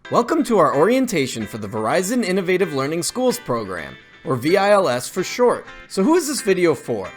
Welcome to our orientation for the Verizon Innovative Learning Schools program, or VILS for short. So who is this video for?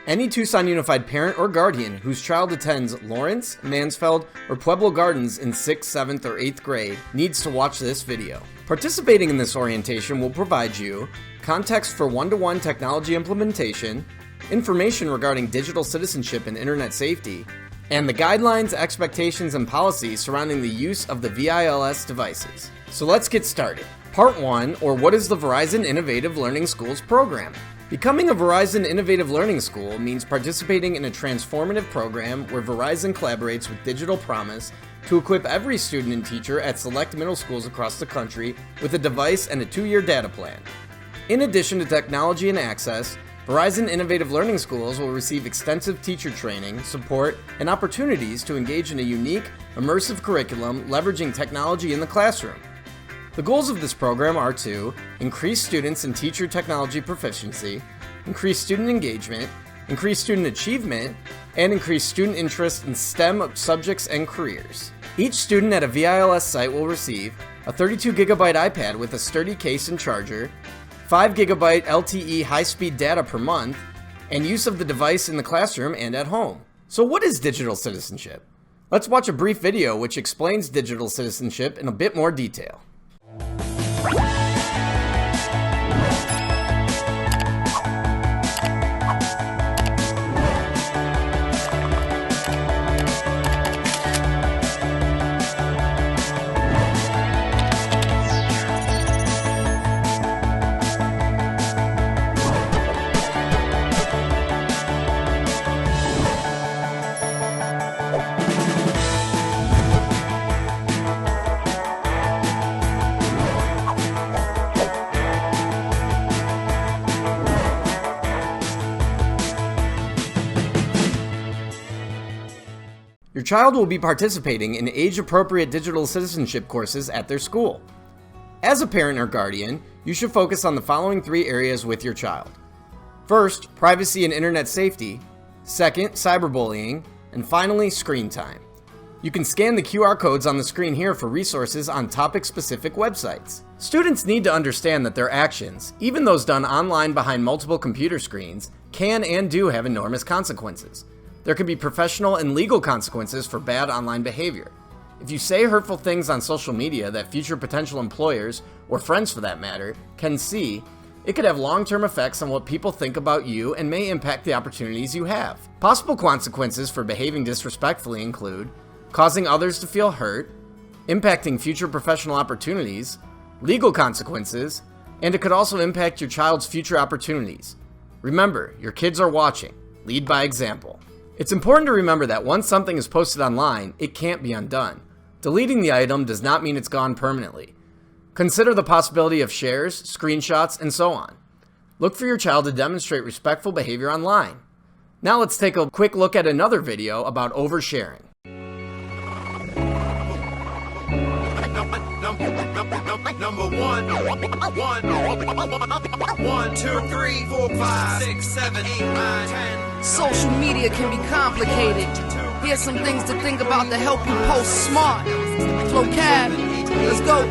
Any Tucson Unified parent or guardian whose child attends Lawrence, Mansfeld, or Pueblo Gardens in 6th, 7th, or 8th grade needs to watch this video. Participating in this orientation will provide you context for one-to-one technology implementation, information regarding digital citizenship and internet safety, and the guidelines, expectations, and policies surrounding the use of the VILS devices. So let's get started. Part 1, or what is the Verizon Innovative Learning Schools program? Becoming a Verizon Innovative Learning School means participating in a transformative program where Verizon collaborates with Digital Promise to equip every student and teacher at select middle schools across the country with a device and a 2-year data plan. In addition to technology and access, Verizon Innovative Learning Schools will receive extensive teacher training, support, and opportunities to engage in a unique, immersive curriculum leveraging technology in the classroom. The goals of this program are to increase students and teacher technology proficiency, increase student engagement, increase student achievement, and increase student interest in STEM subjects and careers. Each student at a VILS site will receive a 32GB iPad with a sturdy case and charger, 5GB LTE high-speed data per month, and use of the device in the classroom and at home. So what is digital citizenship? Let's watch a brief video which explains digital citizenship in a bit more detail. Your child will be participating in age-appropriate digital citizenship courses at their school. As a parent or guardian, you should focus on the following 3 areas with your child. First, privacy and internet safety. Second, cyberbullying. And finally, screen time. You can scan the QR codes on the screen here for resources on topic-specific websites. Students need to understand that their actions, even those done online behind multiple computer screens, can and do have enormous consequences. There can be professional and legal consequences for bad online behavior. If you say hurtful things on social media that future potential employers, or friends for that matter, can see, it could have long-term effects on what people think about you and may impact the opportunities you have. Possible consequences for behaving disrespectfully include causing others to feel hurt, impacting future professional opportunities, legal consequences, and it could also impact your child's future opportunities. Remember, your kids are watching. Lead by example. It's important to remember that once something is posted online, it can't be undone. Deleting the item does not mean it's gone permanently. Consider the possibility of shares, screenshots, and so on. Look for your child to demonstrate respectful behavior online. Now let's take a quick look at another video about oversharing. Number 1, 2, 3, 4, 5, 6, 7, 8, 9, 10. Social media can be complicated. Here's some things to think about to help you post smart. Flow cab, let's go.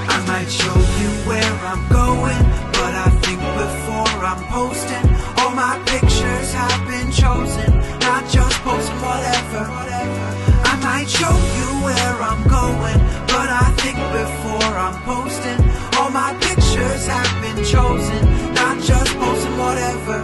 I might show you where I'm going, but I think before I'm posting, all my pictures have been chosen, not just posting whatever. I might show you where I'm going, but I think before I'm posting, all my pictures have been chosen, not just posting whatever.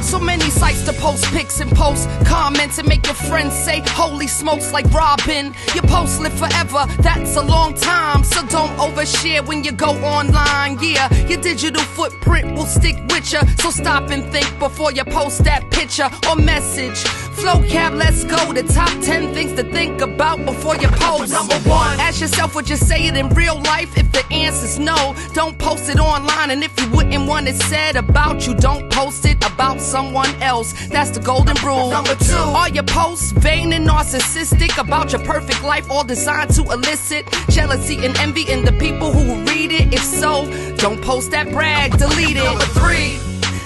So many sites to post pics and post comments and make your friends say holy smokes like Robin. Your posts live forever, that's a long time, so don't overshare when you go online. Yeah, your digital footprint will stick with you, so stop and think before you post that picture or message. Flow cab, let's go. The top 10 things to think about before you post. Number 1, ask yourself, would you say it in real life? If the answer's no, don't post it online. And if you wouldn't want it said about you, don't post it about someone else. That's the golden rule. Number 2, are your posts vain and narcissistic about your perfect life, all designed to elicit jealousy and envy in the people who read it? If so, don't post that brag, delete it. Number 3,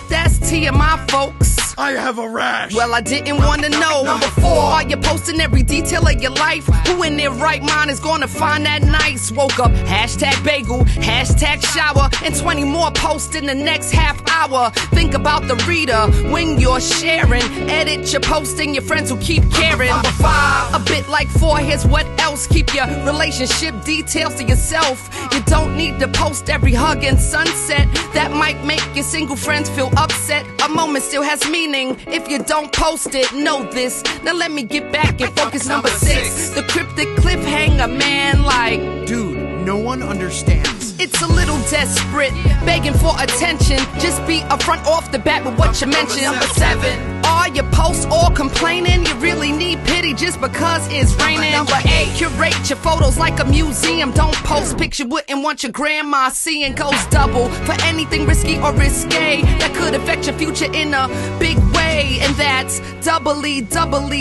that's TMI, folks. I have a rash. Well, I didn't want to know. Number 4, are you posting every detail of your life? Who in their right mind is gonna find that nice? Woke up, hashtag bagel, hashtag shower, and 20 more posts in the next half hour. Think about the reader when you're sharing. Edit your post and your friends who keep caring. Number 5, a bit like 4, here's what else. Keep your relationship details to yourself. You don't need to post every hug and sunset. That might make your single friends feel upset. A moment still has meaning if you don't post it. Know this. Now let me get back and focus. Number 6, the cryptic cliffhanger, man. Like, Dude, no one understands. it's a little desperate, begging for attention. Just be upfront off the bat with what you mentioned. Number 7, are your posts all complaining? You really need pity just because it's raining. Number 8, curate your photos like a museum. Don't post pics you wouldn't want your grandma seeing. Goes double for anything risky or risque that could affect your future in a big way. And that's doubly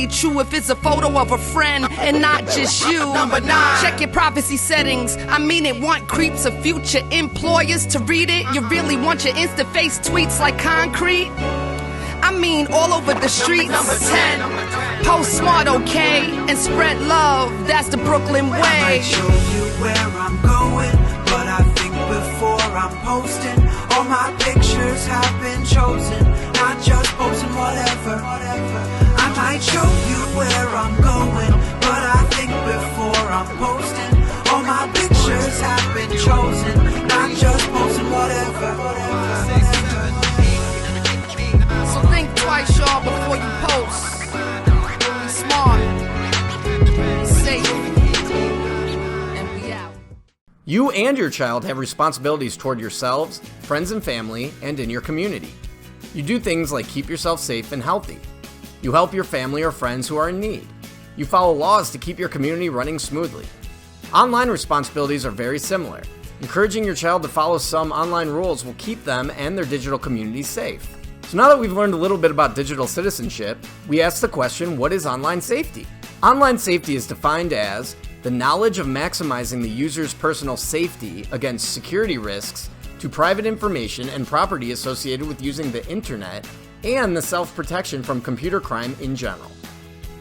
true if it's a photo of a friend and not just you. Number 9, Check your privacy settings. I mean it, want creeps of future employers to read it? You really want your Insta-face tweets like concrete? I mean all over the streets. Number 10, Post smart, okay, and spread love. That's the Brooklyn I way. might show you where I'm going, but I think before I'm posting, all my pictures have been chosen, not just posting whatever. I might show you where I'm going, but I think before I'm posting, all my pictures have been chosen, not just posting whatever. So think twice, y'all, before you post. Be smart, be safe, and be out. You and your child have responsibilities toward yourselves, friends and family, and in your community. You do things like keep yourself safe and healthy. You help your family or friends who are in need. You follow laws to keep your community running smoothly. Online responsibilities are very similar. Encouraging your child to follow some online rules will keep them and their digital community safe. So now that we've learned a little bit about digital citizenship, we ask the question, what is online safety? Online safety is defined as the knowledge of maximizing the user's personal safety against security risks to private information and property associated with using the internet and the self-protection from computer crime in general.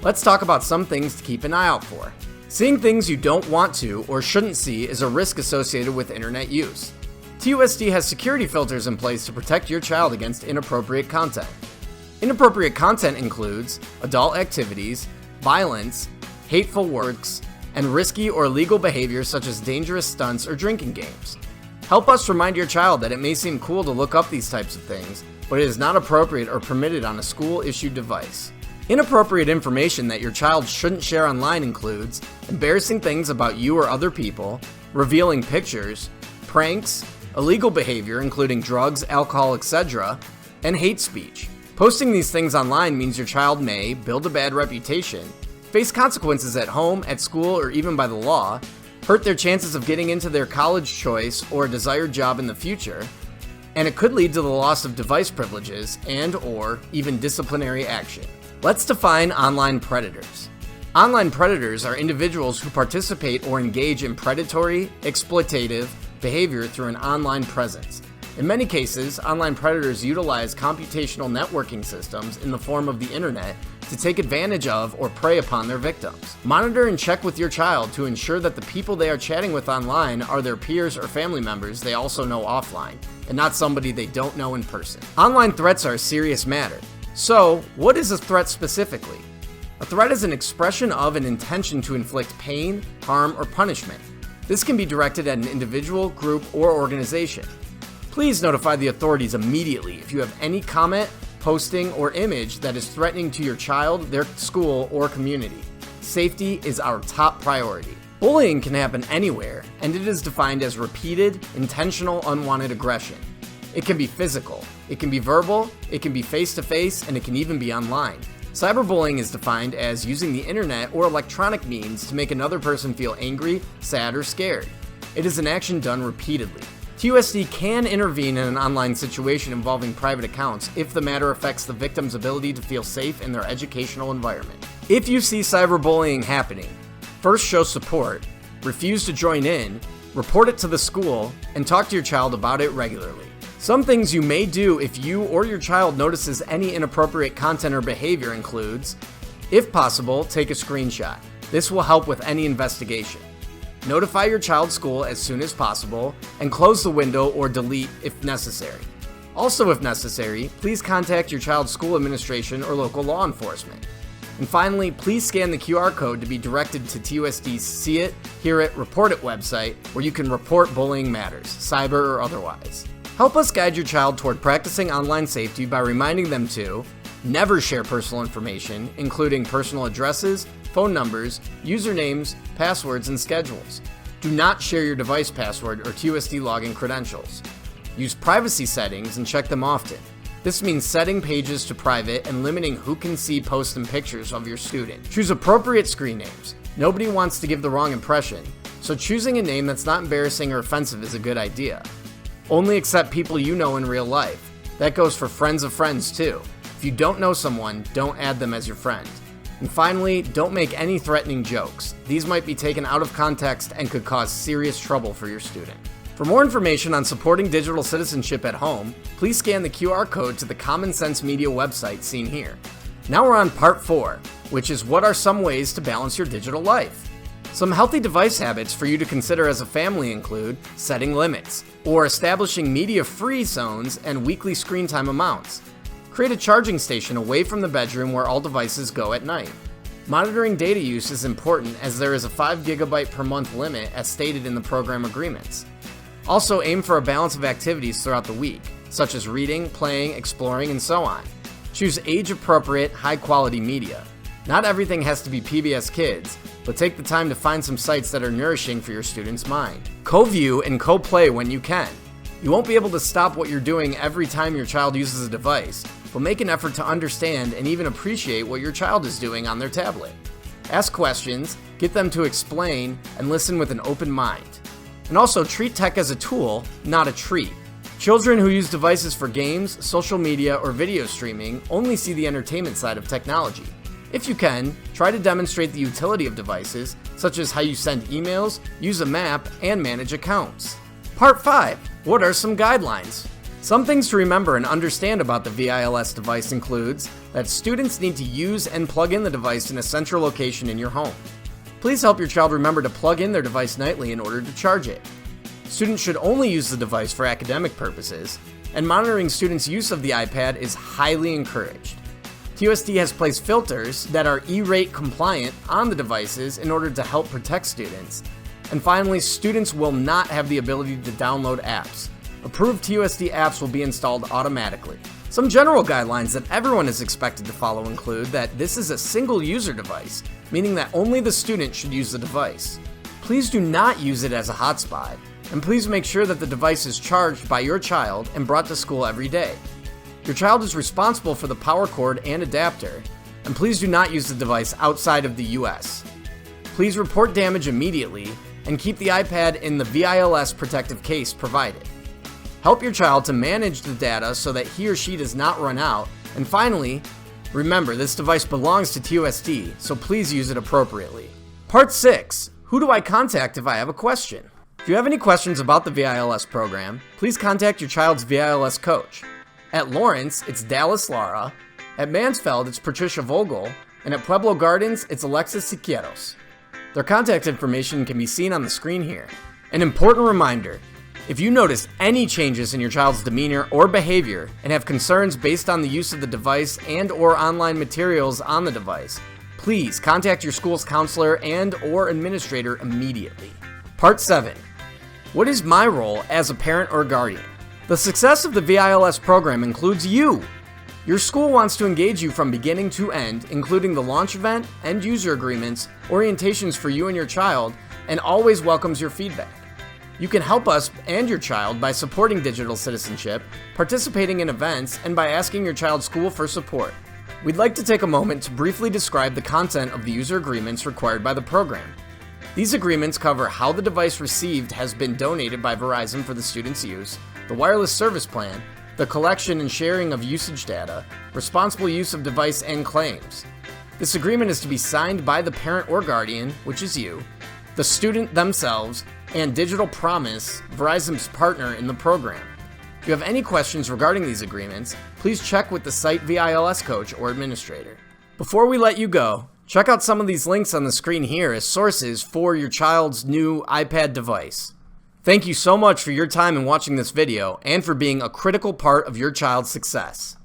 Let's talk about some things to keep an eye out for. Seeing things you don't want to or shouldn't see is a risk associated with internet use. TUSD has security filters in place to protect your child against inappropriate content. Inappropriate content includes adult activities, violence, hateful words, and risky or illegal behaviors such as dangerous stunts or drinking games. Help us remind your child that it may seem cool to look up these types of things, but it is not appropriate or permitted on a school-issued device. Inappropriate information that your child shouldn't share online includes embarrassing things about you or other people, revealing pictures, pranks, illegal behavior including drugs, alcohol, etc., and hate speech. Posting these things online means your child may build a bad reputation, face consequences at home, at school, or even by the law, hurt their chances of getting into their college choice or a desired job in the future, and it could lead to the loss of device privileges and/or even disciplinary action. Let's define online predators. Online predators are individuals who participate or engage in predatory, exploitative behavior through an online presence. In many cases, online predators utilize computational networking systems in the form of the internet to take advantage of or prey upon their victims. Monitor and check with your child to ensure that the people they are chatting with online are their peers or family members they also know offline, and not somebody they don't know in person. Online threats are a serious matter. So, what is a threat specifically? A threat is an expression of an intention to inflict pain, harm, or punishment. This can be directed at an individual, group, or organization. Please notify the authorities immediately if you have any comment, posting, or image that is threatening to your child, their school, or community. Safety is our top priority. Bullying can happen anywhere, and it is defined as repeated, intentional, unwanted aggression. It can be physical, it can be verbal, it can be face-to-face, and it can even be online. Cyberbullying is defined as using the internet or electronic means to make another person feel angry, sad, or scared. It is an action done repeatedly. TUSD can intervene in an online situation involving private accounts if the matter affects the victim's ability to feel safe in their educational environment. If you see cyberbullying happening, first show support, refuse to join in, report it to the school, and talk to your child about it regularly. Some things you may do if you or your child notices any inappropriate content or behavior includes, if possible, take a screenshot. This will help with any investigation. Notify your child's school as soon as possible, and close the window or delete if necessary. Also, if necessary, please contact your child's school administration or local law enforcement. And finally, please scan the QR code to be directed to TUSD's See It, Hear It, Report It website, where you can report bullying matters, cyber or otherwise. Help us guide your child toward practicing online safety by reminding them to never share personal information, including personal addresses, phone numbers, usernames, passwords, and schedules. Do not share your device password or TUSD login credentials. Use privacy settings and check them often. This means setting pages to private and limiting who can see posts and pictures of your student. Choose appropriate screen names. Nobody wants to give the wrong impression, so choosing a name that's not embarrassing or offensive is a good idea. Only accept people you know in real life. That goes for friends of friends too. If you don't know someone, don't add them as your friend. And finally, don't make any threatening jokes. These might be taken out of context and could cause serious trouble for your student. For more information on supporting digital citizenship at home, please scan the QR code to the Common Sense Media website seen here. Now we're on part 4, which is what are some ways to balance your digital life? Some healthy device habits for you to consider as a family include setting limits, or establishing media-free zones and weekly screen time amounts. Create a charging station away from the bedroom where all devices go at night. Monitoring data use is important as there is a 5 GB per month limit as stated in the program agreements. Also aim for a balance of activities throughout the week, such as reading, playing, exploring, and so on. Choose age-appropriate, high-quality media. Not everything has to be PBS Kids, but take the time to find some sites that are nourishing for your student's mind. Co-view and co-play when you can. You won't be able to stop what you're doing every time your child uses a device, but make an effort to understand and even appreciate what your child is doing on their tablet. Ask questions, get them to explain, and listen with an open mind. And also treat tech as a tool, not a treat. Children who use devices for games, social media, or video streaming only see the entertainment side of technology. If you can, try to demonstrate the utility of devices, such as how you send emails, use a map, and manage accounts. Part 5. What are some guidelines? Some things to remember and understand about the VILS device includes that students need to use and plug in the device in a central location in your home. Please help your child remember to plug in their device nightly in order to charge it. Students should only use the device for academic purposes, and monitoring students' use of the iPad is highly encouraged. TUSD has placed filters that are E-rate compliant on the devices in order to help protect students. And finally, students will not have the ability to download apps. Approved TUSD apps will be installed automatically. Some general guidelines that everyone is expected to follow include that this is a single user device, meaning that only the student should use the device. Please do not use it as a hotspot, and please make sure that the device is charged by your child and brought to school every day. Your child is responsible for the power cord and adapter, and please do not use the device outside of the US. Please report damage immediately and keep the iPad in the VILS protective case provided. Help your child to manage the data so that he or she does not run out. And finally, remember this device belongs to TUSD, so please use it appropriately. Part 6. Who do I contact if I have a question? If you have any questions about the VILS program, please contact your child's VILS coach. At Lawrence, it's Dallas Lara. At Mansfeld, it's Patricia Vogel. And at Pueblo Gardens, it's Alexis Siqueiros. Their contact information can be seen on the screen here. An important reminder, if you notice any changes in your child's demeanor or behavior and have concerns based on the use of the device and/or online materials on the device, please contact your school's counselor and/or administrator immediately. Part 7. What is my role as a parent or guardian? The success of the VILS program includes you. Your school wants to engage you from beginning to end, including the launch event, end user agreements, orientations for you and your child, and always welcomes your feedback. You can help us and your child by supporting digital citizenship, participating in events, and by asking your child's school for support. We'd like to take a moment to briefly describe the content of the user agreements required by the program. These agreements cover how the device received has been donated by Verizon for the student's use, the wireless service plan, the collection and sharing of usage data, responsible use of device and claims. This agreement is to be signed by the parent or guardian, which is you, the student themselves, and Digital Promise, Verizon's partner in the program. If you have any questions regarding these agreements, please check with the site VILS coach or administrator. Before we let you go, check out some of these links on the screen here as sources for your child's new iPad device. Thank you so much for your time in watching this video and for being a critical part of your child's success.